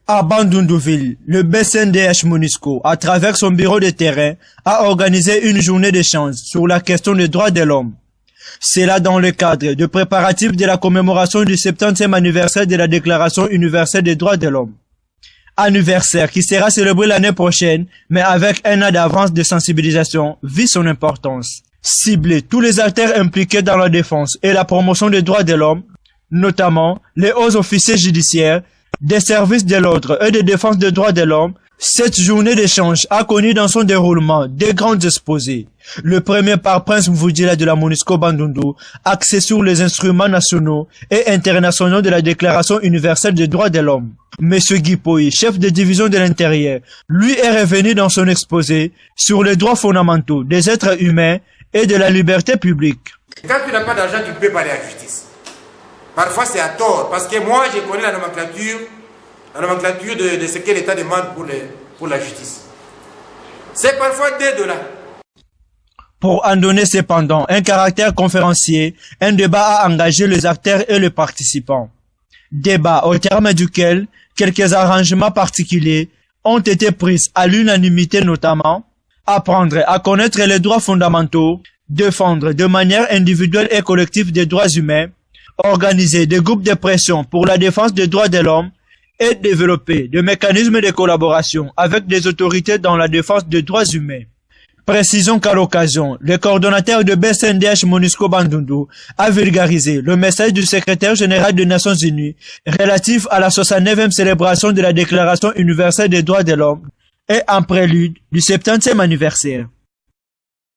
À Bandundouville, le BCNDH MONUSCO, à travers son bureau de terrain, a organisé une journée d'échange sur la question des droits de l'homme. C'est là dans le cadre de préparatifs de la commémoration du 70e anniversaire de la Déclaration universelle des droits de l'homme. Anniversaire qui sera célébré l'année prochaine, mais avec un an d'avance de sensibilisation, vu son importance. Cibler tous les acteurs impliqués dans la défense et la promotion des droits de l'homme, notamment les hauts officiers judiciaires, des services de l'ordre et de défense des droits de l'homme. Cette journée d'échange a connu dans son déroulement des grands exposés. Le premier par Prince Mvudila de la MONUSCO Bandundu, axé sur les instruments nationaux et internationaux de la Déclaration universelle des droits de l'homme. Monsieur Guy Poy, chef de division de l'intérieur, lui est revenu dans son exposé sur les droits fondamentaux des êtres humains et de la liberté publique. Quand tu n'as pas d'argent, tu ne peux pas aller à la justice. Parfois c'est à tort, parce que moi je connais la nomenclature de ce que l'État demande pour la justice. C'est parfois $2. Pour en donner cependant un caractère conférencier, un débat a engagé les acteurs et les participants. Débat au terme duquel quelques arrangements particuliers ont été pris à l'unanimité, notamment apprendre à connaître les droits fondamentaux, défendre de manière individuelle et collective des droits humains, organiser des groupes de pression pour la défense des droits de l'homme et développer des mécanismes de collaboration avec des autorités dans la défense des droits humains. Précisons qu'à l'occasion, le coordonnateur de BCNDH MONUSCO Bandundu a vulgarisé le message du secrétaire général des Nations Unies relatif à la 69e célébration de la Déclaration universelle des droits de l'homme et en prélude du 70e anniversaire.